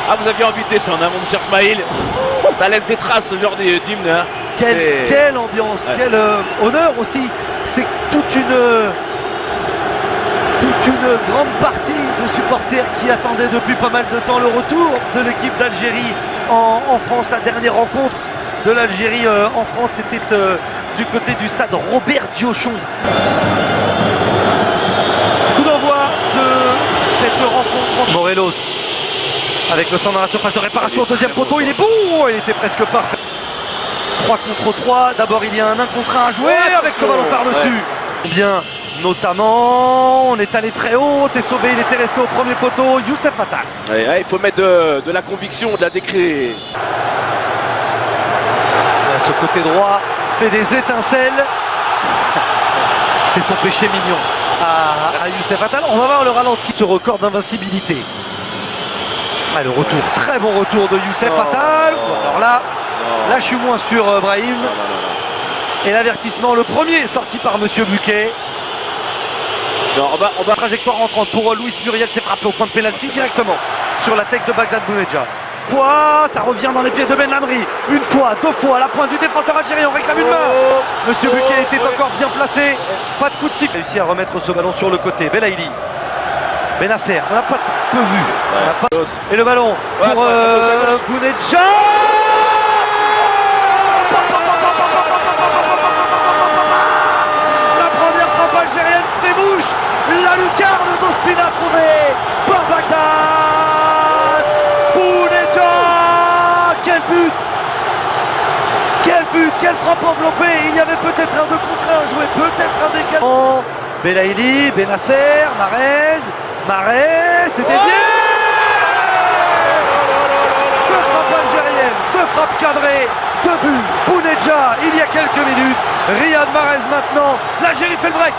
Ah, vous aviez envie de descendre, hein, mon cher Smaïl. Ça laisse des traces, ce genre d'hymne. Hein. Quelle ambiance, ouais. Quel honneur aussi. C'est toute une grande partie de supporters qui attendaient depuis pas mal de temps le retour de l'équipe d'Algérie en France. La dernière rencontre de l'Algérie en France, c'était du côté du stade Robert Diochon. Coup d'envoi de cette rencontre. Morelos avec le centre dans la surface de réparation au deuxième poteau, il est bon, il était presque parfait. 3 contre 3, d'abord il y a un 1 contre 1 à jouer avec ce ballon par-dessus. Bien, notamment, on est allé très haut, c'est sauvé, il était resté au premier poteau, Youssef Attal. Il faut mettre de la conviction, de la décret. Ce côté droit fait des étincelles. C'est son péché mignon à Youssef Attal. On va voir le ralenti, ce record d'invincibilité. Ah, le retour, très bon retour de Youssef Attal. Alors là je suis moins sûr, Brahim. Et l'avertissement, le premier sorti par Monsieur Buquet. Non, on va trajectoire entrante pour Luis Muriel, s'est frappé au point de pénalty directement sur la tête de Bagdad Bounedjah. Ça revient dans les pieds de Ben Lamri. Une fois, deux fois, à la pointe du défenseur algérien, on réclame une main. Monsieur Buquet était encore bien placé. Pas de coup de sifflet. Réussi à remettre ce ballon sur le côté. Belaïli. Benasser, on n'a pas peu vu. Et le ballon pour Bounedjah. La première frappe algérienne fait bouche. La lucarne d'Ospina trouvée par Bagdad Bounedjah. Quel but! Quel but! Quelle frappe enveloppée! Il y avait peut-être un 2 contre 1 joué, peut-être un décalage. Belaïli, Benasser, Marez, c'est dévié. Deux frappes algériennes, deux frappes cadrées, deux buts. Bounedjah il y a quelques minutes. Riyad Mahrez maintenant. L'Algérie fait le break.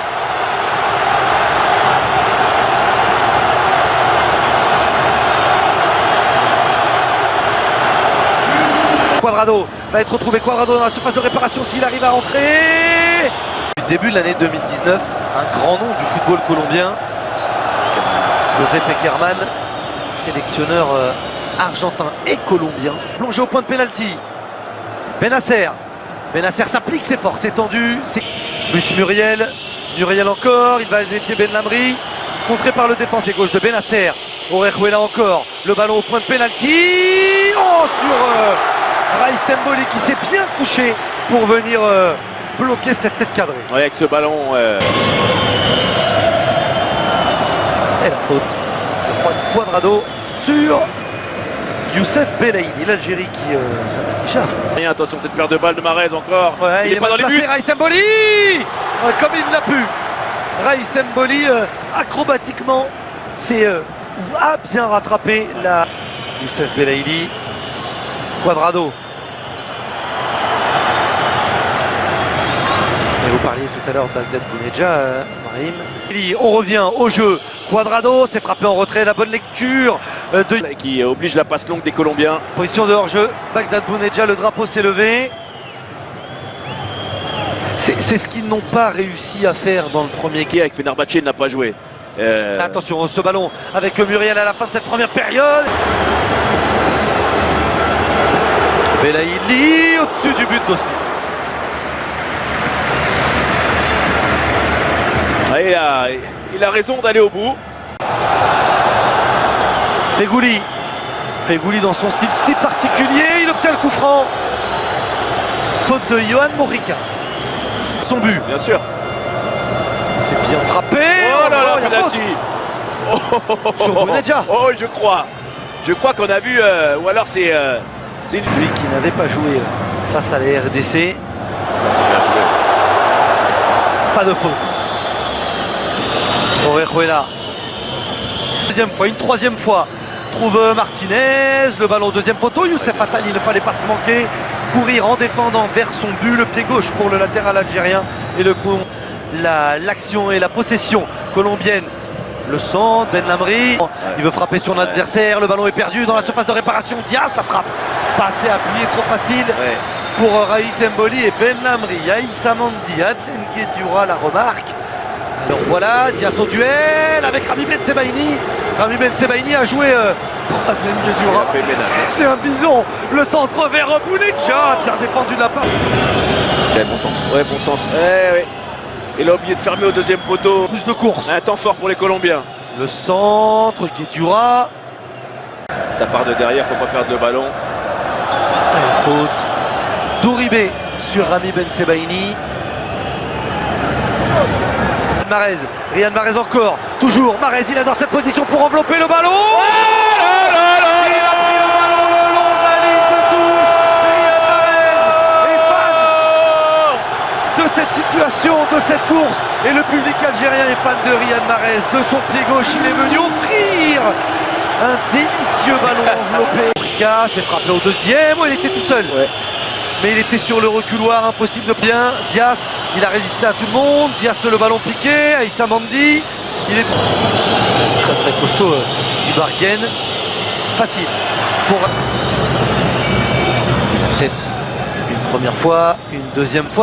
Cuadrado va être retrouvé. Cuadrado dans la surface de réparation s'il arrive à rentrer. Depuis le début de l'année 2019, un grand nom du football colombien. José Pekerman, sélectionneur argentin et colombien. Plongé au point de pénalty. Benasser s'applique, c'est fort, c'est tendu. Luis Muriel encore, il va défier Ben Lamri. Contré par le défenseur gauche de Benasser. Orejuela encore, le ballon au point de pénalty. Sur Raïs Mboli qui s'est bien couché pour venir bloquer cette tête cadrée. Ouais, avec ce ballon. Et la faute de Cuadrado sur Youssef Belaïli, l'Algérie qui déjà. Attention cette paire de balles de Mahrez encore. Ouais, il est pas dans les buts. Raïs Mboli comme il l'a pu. Raïs Mboli acrobatiquement a bien rattrapé la Youssef Belaïli. Cuadrado. Et vous parliez tout à l'heure de Bagdad Bounedjah, Brahim. On revient au jeu. Cuadrado s'est frappé en retrait, la bonne lecture qui oblige la passe longue des Colombiens. Position de hors-jeu, Bagdad Bounedjah, le drapeau s'est levé. C'est ce qu'ils n'ont pas réussi à faire dans le premier qui avec Fenerbahçe n'a pas joué. Attention, ce ballon avec Muriel à la fin de cette première période. Belaïli au-dessus du but d'Ospina. Il a raison d'aller au bout. Fegouli dans son style si particulier, il obtient le coup franc. Faute de Yohan Morica. Son but. Bien sûr. C'est bien frappé. Oh là là, penalty. Sur Bounedjah. Oh, je crois. Je crois qu'on a vu, ou alors c'est lui qui n'avait pas joué face à la RDC. Pas de faute. Orejuela. Deuxième fois, une troisième fois. Trouve Martinez, le ballon au deuxième poteau. Youssef Attal, il ne fallait pas se manquer. Courir en défendant vers son but, le pied gauche pour le latéral algérien. Et le coup, l'action et la possession colombienne. Le centre, Ben Lamri, il veut frapper son adversaire, le ballon est perdu dans la surface de réparation. Diaz, la frappe, pas assez appuyé, trop facile pour Raïs Mboli et Ben Lamri. Aïssa Mandi, Adlen Guedioura, la remarque. Alors voilà, Diaz au duel avec Rami Ben Sebaini Rami Ben Sebaini a joué Ndiaye Guedioura. Il a fait le ménage. C'est un bison. Le centre vers Bounedjah, bien défendu de la part. Ouais, bon centre. Ouais, bon centre. Ouais. Il a oublié de fermer au deuxième poteau. Plus de course. Un temps fort pour les Colombiens. Le centre, Guedioura. Ça part de derrière, faut pas perdre le ballon. Et faute. Douribé sur Rami Ben Sebaini. Riyad Mahrez encore. Toujours. Mahrez, il est dans cette position pour envelopper le ballon. Il a pris le ballon le long de la ligne de touche. Riyad Mahrez est fan de cette situation, de cette course. Et le public algérien est fan de Riyad Mahrez. De son pied gauche, il est venu offrir un délicieux ballon enveloppé. Rika s'est frappé au deuxième. Il était tout seul. Ouais. Mais il était sur le reculoir, impossible de bien. Dias, il a résisté à tout le monde. Dias, le ballon piqué. Aïssa Mandi, il est très très costaud. Ibarguen, facile. Pour la tête une première fois, une deuxième fois.